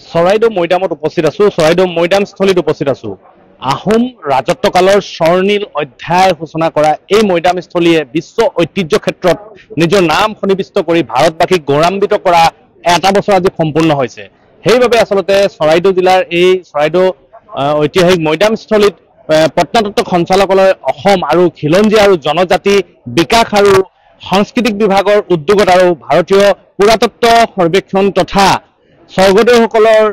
চৰাইদেউ মৈদামত উপস্থিত আছো চৰাইদেউ মৈদাম স্থলীত উপস্থিত আছো আহোম ৰাজত্বকালৰ স্বৰ্ণীল অধ্যায় সূচনা কৰা এই মৈদামস্থলীয়ে বিশ্ব ঐতিহ্য ক্ষেত্ৰত নিজৰ নাম সন্নিৱিষ্ট কৰি ভাৰতবাসীক গৌৰৱান্বিত কৰা এটা বছৰ আজি সম্পূৰ্ণ হৈছে সেইবাবে আচলতে চৰাইদেউ জিলাৰ এই চৰাইদেউ ঐতিহাসিক মৈদামস্থলীত প্ৰত্নতত্ত্ব সঞ্চালকালয় অসম আৰু খিলঞ্জীয়া আৰু জনজাতি বিকাশ আৰু সাংস্কৃতিক বিভাগৰ উদ্যোগত আৰু ভাৰতীয় পুৰাতত্ত্ব সৰ্বেক্ষণ তথা স্বৰ্গদেউসকলৰ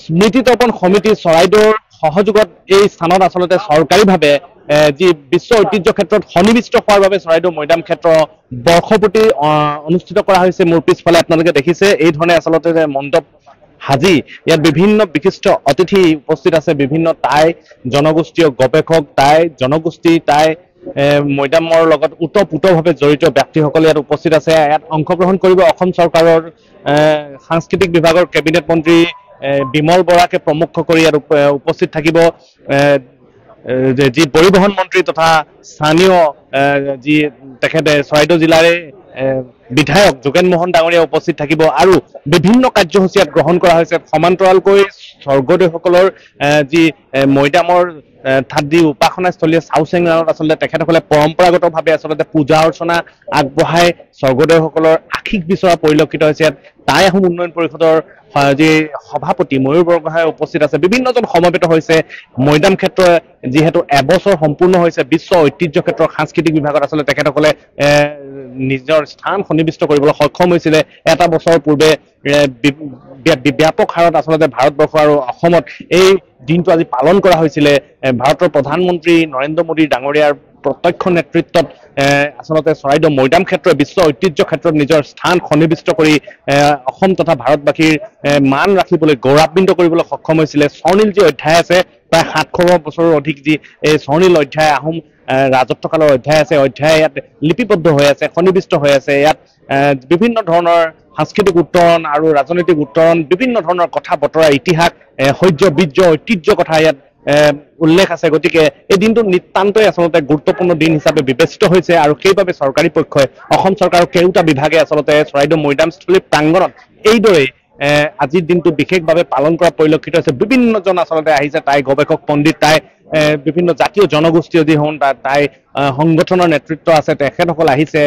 স্মৃতিতৰ্পণ সমিতি চৰাইদেউৰ সহযোগত এই স্থানত আচলতে চৰকাৰীভাৱে যি বিশ্ব ঐতিহ্য ক্ষেত্ৰত সন্নিৱিষ্ট হোৱাৰ বাবে চৰাইদেউ মৈদাম ক্ষেত্ৰ বৰ্ষপূৰ্তি অনুষ্ঠিত কৰা হৈছে মোৰ পিছফালে আপোনালোকে দেখিছে এই ধৰণে আচলতে মণ্ডপ হাজি ইয়াত বিভিন্ন বিশিষ্ট অতিথি উপস্থিত আছে বিভিন্ন টাই জনগোষ্ঠীয় গৱেষক টাই জনগোষ্ঠী টাই মৈদামৰ লগত ওতঃপ্ৰোতভাৱে জড়িত ব্যক্তিসকলে ইয়াত উপস্থিত আছে ইয়াত অংশগ্ৰহণ কৰিব অসম চৰকাৰৰ সাংস্কৃতিক বিভাগৰ কেবিনেট মন্ত্ৰী বিমল বৰাকে প্ৰমুখ কৰি ইয়াত উপস্থিত থাকিব যি পৰিবহণ মন্ত্ৰী তথা স্থানীয় যি তেখেতে চৰাইদেউ জিলাৰে বিধায়ক যোগেন মোহন ডাঙৰীয়া উপস্থিত থাকিব আৰু বিভিন্ন কাৰ্যসূচী ইয়াত গ্ৰহণ কৰা হৈছে সমান্তৰালকৈ স্বৰ্গদেউসকলৰ যি মৈদামৰ ঠাত যি উপাসনাস্থলী চাউচেঙাত আচলতে তেখেতসকলে পৰম্পৰাগতভাৱে আচলতে পূজা অৰ্চনা আগবঢ়াই স্বৰ্গদেউসকলৰ আশীষ বিচৰা পৰিলক্ষিত হৈছে ইয়াত টাই আহোম উন্নয়ন পৰিষদৰ যি সভাপতি ময়ূৰ বৰগোহাঁই উপস্থিত আছে বিভিন্নজন সমবেত হৈছে মৈদাম ক্ষেত্ৰ যিহেতু এবছৰ সম্পূৰ্ণ হৈছে বিশ্ব ঐতিহ্য ক্ষেত্ৰৰ সাংস্কৃতিক বিভাগত আচলতে তেখেতসকলে নিজৰ স্থান সন্নিৱিষ্ট কৰিবলৈ সক্ষম হৈছিলে এটা বছৰ পূৰ্বে ব্যাপক হাৰত আচলতে ভাৰতবৰ্ষ আৰু অসমত এই দিনটো আজি পালন কৰা হৈছিলে ভাৰতৰ প্ৰধানমন্ত্ৰী নৰেন্দ্ৰ মোদী ডাঙৰীয়াৰ প্ৰত্যক্ষ নেতৃত্বত আচলতে চৰাইদেউ মৈদাম ক্ষেত্ৰই বিশ্ব ঐতিহ্য ক্ষেত্ৰত নিজৰ স্থান সন্নিৱিষ্ট কৰি অসম তথা ভাৰতবাসীৰ মান ৰাখিবলৈ গৌৰৱান্বিত কৰিবলৈ সক্ষম হৈছিলে স্বৰ্ণীল যি অধ্যায় আছে প্ৰায় 700 বছৰৰ অধিক যি এই স্বৰ্ণীল অধ্যায় আহোম ৰাজত্বকালৰ অধ্যায় আছে অধ্যায় ইয়াত লিপিবদ্ধ হৈ আছে সন্নিৱিষ্ট হৈ আছে ইয়াত বিভিন্ন ধৰণৰ সাংস্কৃতিক উত্তৰণ আৰু ৰাজনৈতিক উত্তৰণ বিভিন্ন ধৰণৰ কথা বতৰা ইতিহাস শৌৰ্য বীৰ্য ঐতিহ্য কথা ইয়াত উল্লেখ আছে গতিকে এই দিনটো নিতান্তই আচলতে গুৰুত্বপূৰ্ণ দিন হিচাপে বিবেচিত হৈছে আৰু সেইবাবে চৰকাৰী পক্ষই অসম চৰকাৰৰ কেউটা বিভাগে আচলতে চৰাইদেউ মৈদামস্থলী প্ৰাংগণত এইদৰে আজিৰ দিনটো বিশেষভাৱে পালন কৰা পৰিলক্ষিত হৈছে বিভিন্নজন আচলতে আহিছে তাই গৱেষক পণ্ডিত তাই বিভিন্ন জাতীয় জনগোষ্ঠী অধিহৰণ তাই সংগঠনৰ নেতৃত্ব আছে তেখেতসকল আহিছে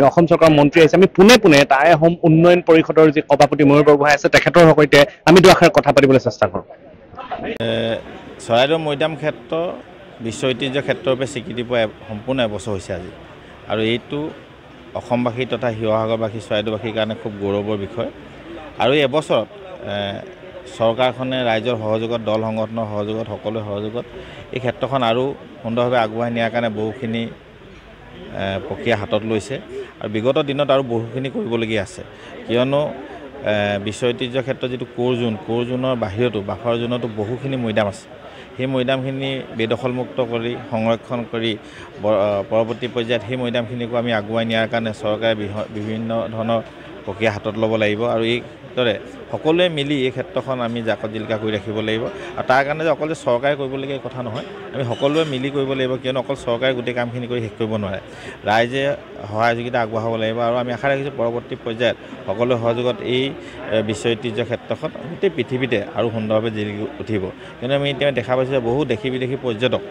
অসম চৰকাৰৰ মন্ত্ৰী আহিছে আমি পোনে পোনে টাই আহোম উন্নয়ন পৰিষদৰ যি সভাপতি ময়ূৰ বৰগোহাঁই আছে তেখেতৰ সৈতে আমি দুআষাৰ কথা পাতিবলৈ চেষ্টা কৰোঁ চৰাইদেউ মৈদাম ক্ষেত্ৰ বিশ্ব ঐতিহ্য ক্ষেত্ৰৰূপে স্বীকৃতি পোৱা সম্পূৰ্ণ এবছৰ হৈছে আজি আৰু এইটো অসমবাসী তথা শিৱসাগৰবাসী চৰাইদেউবাসীৰ কাৰণে খুব গৌৰৱৰ বিষয় আৰু এই এবছৰত চৰকাৰখনে ৰাইজৰ সহযোগত দল সংগঠনৰ সহযোগত সকলোৰে সহযোগত এই ক্ষেত্ৰখন আৰু সুন্দৰভাৱে আগবঢ়াই নিয়াৰ কাৰণে বহুখিনি প্ৰক্ৰিয়া হাতত লৈছে আৰু বিগত দিনত আৰু বহুখিনি কৰিবলগীয়া আছে কিয়নো বিশ্ব ঐতিহ্য ক্ষেত্ৰত যিটো কোৰ জোনৰ বাহিৰতো বাফাৰ জোনতো বহুখিনি মৈদাম আছে সেই মৈদামখিনি বেদখলমুক্ত কৰি সংৰক্ষণ কৰি পৰৱৰ্তী পৰ্যায়ত সেই মৈদামখিনিকো আমি আগুৱাই নিয়াৰ কাৰণে চৰকাৰে বিভিন্ন ধৰণৰ প্ৰক্ৰিয়া হাতত ল'ব লাগিব আৰু এইদৰে সকলোৱে মিলি এই ক্ষেত্ৰখন আমি জাকত জিলিকা কৰি ৰাখিব লাগিব আৰু তাৰ কাৰণে যে অকল যে চৰকাৰে কৰিবলগীয়া কথা নহয় আমি সকলোৱে মিলি কৰিব লাগিব কিয়নো অকল চৰকাৰে গোটেই কামখিনি কৰি শেষ কৰিব নোৱাৰে ৰাইজে সহযোগিতা আগবঢ়াব লাগিব আৰু আমি আশা ৰাখিছোঁ পৰৱৰ্তী পৰ্যায়ত সকলোৰে সহযোগত এই বিশ্ব ঐতিহ্য ক্ষেত্ৰখন গোটেই পৃথিৱীতে আৰু সুন্দৰভাৱে জিলিকি উঠিব কিয়নো আমি এতিয়া দেখা পাইছোঁ যে বহু দেশী বিদেশী পৰ্যটক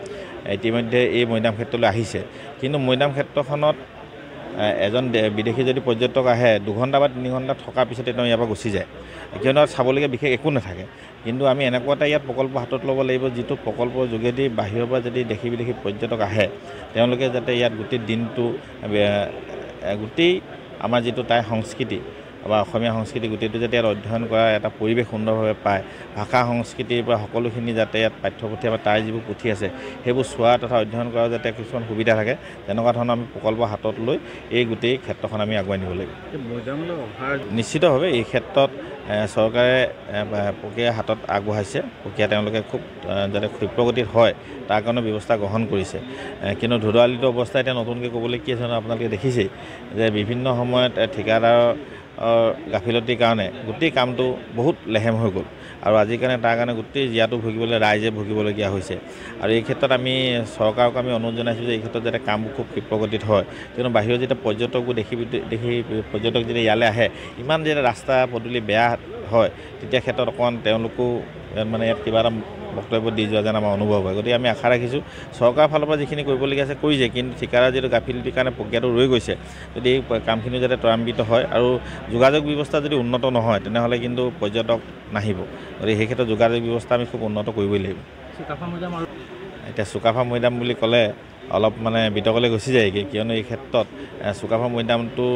ইতিমধ্যে এই মৈদাম ক্ষেত্ৰলৈ আহিছে কিন্তু মৈদাম ক্ষেত্ৰখনত এজন বিদেশী যদি পৰ্যটক আহে 2 ঘণ্টা বা 3 ঘণ্টা থকাৰ পিছতে তেওঁ ইয়াৰ পৰা গুচি যায় কিয়নো চাবলগীয়া বিশেষ একো নাথাকে কিন্তু আমি এনেকুৱা এটা ইয়াত প্ৰকল্প হাতত ল'ব লাগিব যিটো প্ৰকল্পৰ যোগেদি বাহিৰৰ পৰা যদি দেশী বিদেশী পৰ্যটক আহে তেওঁলোকে যাতে ইয়াত গোটেই দিনটো গোটেই আমাৰ যিটো টাই সংস্কৃতি বা অসমীয়া সংস্কৃতি গোটেইটো যাতে ইয়াত অধ্যয়ন কৰা এটা পৰিৱেশ সুন্দৰভাৱে পায় ভাষা সংস্কৃতিৰ পৰা সকলোখিনি যাতে ইয়াত পাঠ্যপুথি বা তাৰ যিবোৰ পুথি আছে সেইবোৰ চোৱা তথা অধ্যয়ন কৰাৰ যাতে কিছুমান সুবিধা থাকে তেনেকুৱা ধৰণৰ আমি প্ৰকল্প হাতত লৈ এই গোটেই ক্ষেত্ৰখন আমি আগুৱাই নিব লাগিব নিশ্চিতভাৱে এই ক্ষেত্ৰত চৰকাৰে প্ৰক্ৰিয়া হাতত আগবঢ়াইছে প্ৰক্ৰিয়া তেওঁলোকে খুব যাতে ক্ষিপ্ৰগতিত হয় তাৰ কাৰণে ব্যৱস্থা গ্ৰহণ কৰিছে কিন্তু ধুদুৱালিত অৱস্থা এতিয়া নতুনকৈ ক'বলৈ কি আছে আপোনালোকে দেখিছেই যে বিভিন্ন সময়ত ঠিকাদাৰৰ গাফিলতিৰ কাৰণে গোটেই কামটো বহুত লেহেম হৈ গ'ল আৰু আজিৰ কাৰণে তাৰ কাৰণে গোটেই জীয়াটো ভুগিবলৈ ৰাইজে ভুগিবলগীয়া হৈছে আৰু এই ক্ষেত্ৰত আমি চৰকাৰক আমি অনুৰোধ জনাইছোঁ যে এই ক্ষেত্ৰত যাতে কামবোৰ খুব ক্ষিপ্ৰগতিত হয় কিয়নো বাহিৰৰ যেতিয়া পৰ্যটকবোৰ দেখি পৰ্যটক যেতিয়া ইয়ালৈ আহে ইমান যেতিয়া ৰাস্তা পদূলি বেয়া হয় তেতিয়া ক্ষেত্ৰত অকণমান তেওঁলোকো মানে ইয়াত কিবা এটা বক্তব্য দি যোৱা যেন আমাৰ অনুভৱ হয় গতিকে আমি আশা ৰাখিছোঁ চৰকাৰৰ ফালৰ পৰা যিখিনি কৰিবলগীয়া আছে কৰিছে কিন্তু ঠিকাদাৰ যিটো গাফিলতিৰ কাৰণে প্ৰক্ৰিয়াটো ৰৈ গৈছে যদি এই কামখিনি যাতে ত্বৰান্বিত হয় আৰু যোগাযোগ ব্যৱস্থা যদি উন্নত নহয় তেনেহ'লে কিন্তু পৰ্যটক নাহিব গতিকে সেই ক্ষেত্ৰত যোগাযোগ ব্যৱস্থা আমি খুব উন্নত কৰিবই লাগিব এতিয়া চুকাফা মৈদাম বুলি ক'লে অলপ মানে বিতৰ্কলৈ গুচি যায়গৈ কিয়নো এই ক্ষেত্ৰত চুকাফা মৈদামটো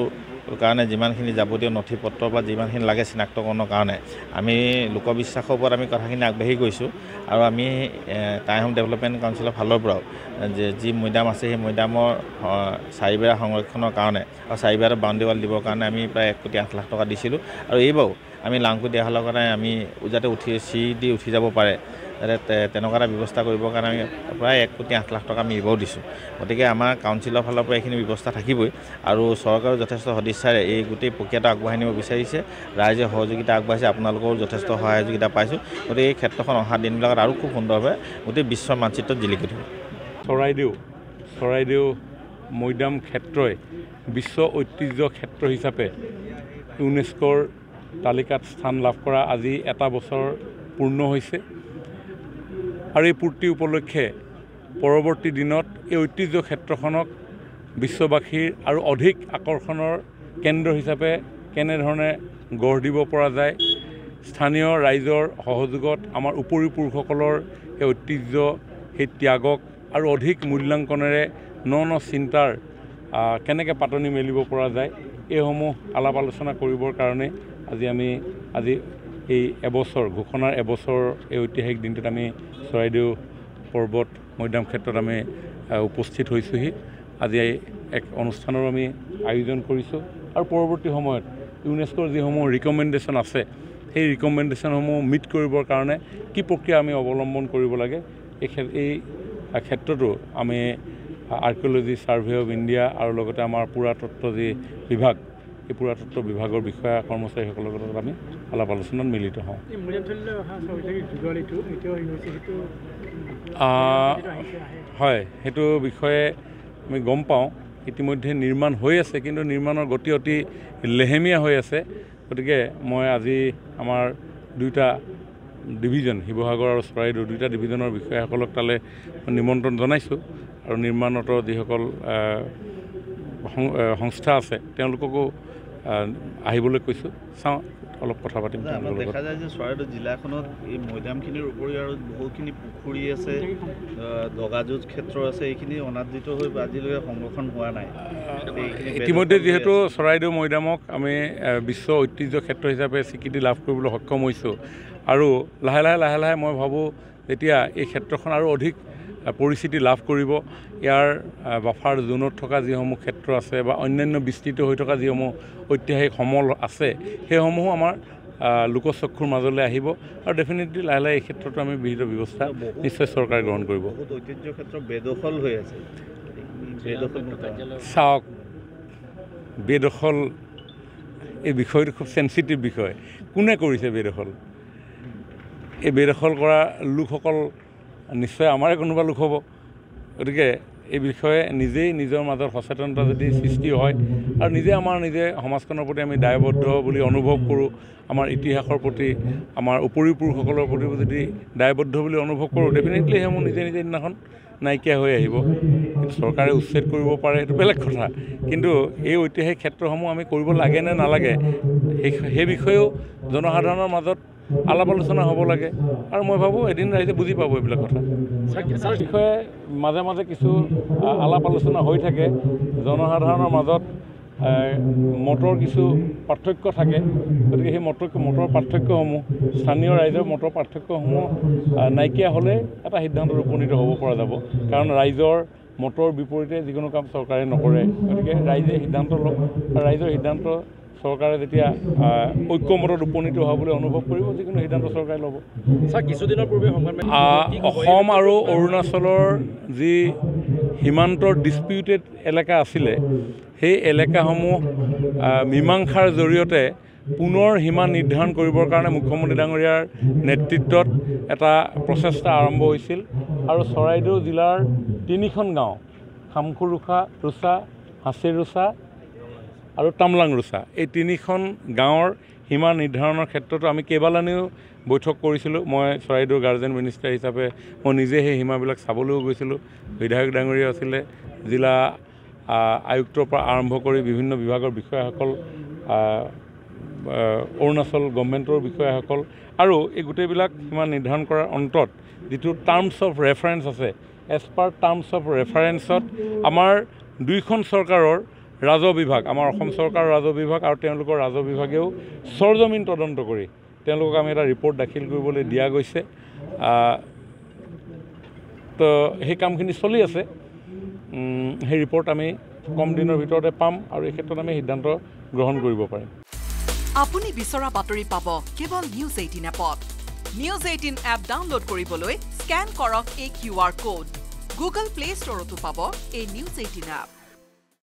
কাৰণে যিমানখিনি যাৱতীয় নথি পত্ৰৰ পৰা যিমানখিনি লাগে চিনাক্তকৰণৰ কাৰণে আমি লোকবিশ্বাসৰ ওপৰত আমি কথাখিনি আগবাঢ়ি গৈছোঁ আৰু আমি টাই আহোম ডেভেলপমেণ্ট কাউন্সিলৰ ফালৰ পৰাও যি মৈদাম আছে সেই মৈদামৰ চাৰিবেৰা সংৰক্ষণৰ কাৰণে আৰু চাৰিবেৰা বাউণ্ডেৰী ৱাল দিবৰ কাৰণে আমি প্ৰায় 1,08,00,000 টকা দিছিলোঁ আৰু এইবাৰো আমি লাংকু দিয়া হ'লৰ কাৰণে আমি যাতে উঠি যাব পাৰে যাতে তেনেকুৱা এটা ব্যৱস্থা কৰিবৰ কাৰণে আমি প্ৰায় 1,08,00,000 টকা আমি এইবাৰো দিছোঁ গতিকে আমাৰ কাউন্সিলৰ ফালৰ পৰা এইখিনি ব্যৱস্থা থাকিবই আৰু চৰকাৰেও যথেষ্ট সদিচ্ছাৰে এই গোটেই প্ৰক্ৰিয়াটো আগবঢ়াই নিব বিচাৰিছে ৰাইজে সহযোগিতা আগবাঢ়িছে আপোনালোকৰো যথেষ্ট সহায় সহযোগিতা পাইছোঁ গতিকে এই ক্ষেত্ৰখন অহা দিনবিলাকত আৰু খুব সুন্দৰভাৱে গোটেই বিশ্বৰ মানচিত্ৰত জিলিকি থাকিব চৰাইদেউ মৈদাম ক্ষেত্ৰই বিশ্ব ঐতিহ্য ক্ষেত্ৰ হিচাপে ইউনেস্কোৰ তালিকাত স্থান লাভ কৰা আজি এটা বছৰ পূৰ্ণ হৈছে আৰু এই পূৰ্তি উপলক্ষে পৰৱৰ্তী দিনত এই ঐতিহ্য ক্ষেত্ৰখনক বিশ্ববাসীৰ আৰু অধিক আকৰ্ষণৰ কেন্দ্ৰ হিচাপে কেনেধৰণে গঢ় দিব পৰা যায় স্থানীয় ৰাইজৰ সহযোগত আমাৰ উপৰিপুৰুষসকলৰ এই ঐতিহ্য সেই ত্যাগক আৰু অধিক মূল্যাংকনেৰে ন চিন্তাৰ কেনেকৈ পাতনি মেলিব পৰা যায় এইসমূহ আলাপ আলোচনা কৰিবৰ কাৰণে আজি এই এবছৰ ঘোষণাৰ এবছৰ এই ঐতিহাসিক দিনটোত আমি চৰাইদেউ পৰ্বত মৈদাম ক্ষেত্ৰত আমি উপস্থিত হৈছোঁহি আজি এক অনুষ্ঠানৰ আমি আয়োজন কৰিছোঁ আৰু পৰৱৰ্তী সময়ত ইউনেস্কোৰ যিসমূহ ৰিকমেণ্ডেশ্যন আছে সেই ৰিকমেণ্ডেশ্যনসমূহ মিট কৰিবৰ কাৰণে কি প্ৰক্ৰিয়া আমি অৱলম্বন কৰিব লাগে এই ক্ষেত্ৰতো আমি আৰ্কিঅ'লজি ছাৰ্ভে অফ ইণ্ডিয়া আৰু লগতে আমাৰ পুৰাতত্ত্ব যি বিভাগ এই পুৰাতত্ত্ব বিভাগৰ বিষয়া কৰ্মচাৰীসকলৰ লগত আমি আলাপ আলোচনাত মিলিত হওঁ হয় সেইটো বিষয়ে আমি গম পাওঁ ইতিমধ্যে নিৰ্মাণ হৈ আছে কিন্তু নিৰ্মাণৰ গতি অতি লেহেমীয়া হৈ আছে গতিকে মই আজি আমাৰ দুইটা ডিভিজন শিৱসাগৰ আৰু চৰাইদেউ দুইটা ডিভিজনৰ বিষয়াসকলক তালৈ নিমন্ত্ৰণ জনাইছোঁ আৰু নিৰ্মাণৰত যিসকল সংস্থা আছে তেওঁলোককো আহিবলৈ কৈছোঁ চাওঁ অলপ কথা পাতিম দেখা যায় যে চৰাইদেউ জিলাখনত এই মৈদামখিনিৰ উপৰিও আৰু বহুখিনি পুখুৰী আছে দগাযুঁজ ক্ষেত্ৰ আছে এইখিনি অনাদৃত হৈ আজিলৈকে সংৰক্ষণ হোৱা নাই ইতিমধ্যে যিহেতু চৰাইদেউ মৈদামক আমি বিশ্ব ঐতিহ্য ক্ষেত্ৰ হিচাপে স্বীকৃতি লাভ কৰিবলৈ সক্ষম হৈছোঁ আৰু লাহে লাহে মই ভাবোঁ যেতিয়া এই ক্ষেত্ৰখন আৰু অধিক পৰিস্থিতি লাভ কৰিব ইয়াৰ বাফাৰ জোনত থকা যিসমূহ ক্ষেত্ৰ আছে বা অন্যান্য বিস্তৃত হৈ থকা যিসমূহ ঐতিহাসিক সমল আছে সেইসমূহো আমাৰ লোকচক্ষুৰ মাজলৈ আহিব আৰু ডেফিনেটলি লাহে এই ক্ষেত্ৰতো আমি বিহিত ব্যৱস্থা নিশ্চয় চৰকাৰে গ্ৰহণ কৰিব ঐতিহ্য ক্ষেত্ৰ বেদখল হৈ আছে চাওক বেদখল এই বিষয়টো খুব চেঞ্চিটিভ বিষয় কোনে কৰিছে বেদখল এই বেদখল কৰা লোকসকল নিশ্চয় আমাৰে কোনোবা লোক হ'ব গতিকে এই বিষয়ে নিজেই নিজৰ মাজত সচেতনতা যদি সৃষ্টি হয় আৰু নিজে সমাজখনৰ প্ৰতি আমি দায়বদ্ধ বুলি অনুভৱ কৰোঁ আমাৰ ইতিহাসৰ প্ৰতি আমাৰ উপৰিপুৰুষসকলৰ প্ৰতি যদি দায়বদ্ধ বুলি অনুভৱ কৰোঁ ডেফিনেটলি সেইসমূহ নিজে দিনাখন নাইকিয়া হৈ আহিব কিন্তু চৰকাৰে উচ্ছেদ কৰিব পাৰে সেইটো বেলেগ কথা কিন্তু এই ঐতিহাসিক ক্ষেত্ৰসমূহ আমি কৰিব লাগে নে নালাগে সেই বিষয়েও জনসাধাৰণৰ মাজত আলাপ আলোচনা হ'ব লাগে আৰু মই ভাবোঁ এদিন ৰাইজে বুজি পাব এইবিলাক কথা বিষয়ে মাজে কিছু আলাপ আলোচনা হৈ থাকে জনসাধাৰণৰ মাজত মতৰ কিছু পাৰ্থক্য থাকে গতিকে সেই মতৰ পাৰ্থক্যসমূহ স্থানীয় ৰাইজৰ মতৰ পাৰ্থক্যসমূহ নাইকিয়া হ'লে এটা সিদ্ধান্তত উপনীত হ'ব পৰা যাব কাৰণ ৰাইজৰ মতৰ বিপৰীতে যিকোনো কাম চৰকাৰে নকৰে গতিকে ৰাইজে সিদ্ধান্ত লওক আৰু ৰাইজৰ সিদ্ধান্ত চৰকাৰে যেতিয়া ঐক্যমতত উপনীত হোৱা বুলি অনুভৱ কৰিব যিকোনো সিদ্ধান্ত চৰকাৰে ল'ব স্যাৰ কিছুদিনৰ পূৰ্বে অসম আৰু অৰুণাচলৰ যি সীমান্তৰ ডিছপিউটেড এলেকা আছিলে সেই এলেকাসমূহ মীমাংসাৰ জৰিয়তে পুনৰ সীমা নিৰ্ধাৰণ কৰিবৰ কাৰণে মুখ্যমন্ত্ৰী ডাঙৰীয়াৰ নেতৃত্বত এটা প্ৰচেষ্টা আৰম্ভ হৈছিল আৰু চৰাইদেউ জিলাৰ 3খন গাঁও খামখুৰুখা ৰুচা হাচিৰুচা আৰু তামলাং ৰুচা এই 3খন গাঁৱৰ সীমা নিৰ্ধাৰণৰ ক্ষেত্ৰতো আমি কেইবালানিও বৈঠক কৰিছিলোঁ মই চৰাইদেউৰ গাৰ্জেন মিনিষ্টাৰ হিচাপে মই নিজে সেই সীমাবিলাক চাবলৈও গৈছিলোঁ বিধায়ক ডাঙৰীয়া আছিলে জিলা আয়ুক্তৰ পৰা আৰম্ভ কৰি বিভিন্ন বিভাগৰ বিষয়াসকল অৰুণাচল গভৰ্ণমেণ্টৰ বিষয়াসকল আৰু এই গোটেইবিলাক সীমা নিৰ্ধাৰণ কৰাৰ অন্তত যিটো টাৰ্মছ অফ ৰেফাৰেঞ্চ আছে এজ পাৰ টাৰ্মছ অফ ৰেফাৰেঞ্চত আমাৰ 2খন চৰকাৰৰ ৰাজহ বিভাগ আমাৰ অসম চৰকাৰৰ ৰাজহ বিভাগ আৰু তেওঁলোকৰ ৰাজহ বিভাগেও সৰজমিন তদন্ত কৰি তেওঁলোকক আমি এটা ৰিপৰ্ট দাখিল কৰিবলৈ দিয়া গৈছে তো সেই কামখিনি চলি আছে সেই ৰিপৰ্ট আমি কম দিনৰ ভিতৰতে পাম আৰু এই ক্ষেত্ৰত আমি সিদ্ধান্ত গ্ৰহণ কৰিব পাৰিম আপুনি বিচৰা বাতৰি পাব কেৱল নিউজ 18 এপত নিউজ 18 এপ ডাউনলোড কৰিবলৈ স্ক্যান কৰক এই QR কোড গুগল প্লে ষ্টৰতো পাব এই নিউজ 18 এপ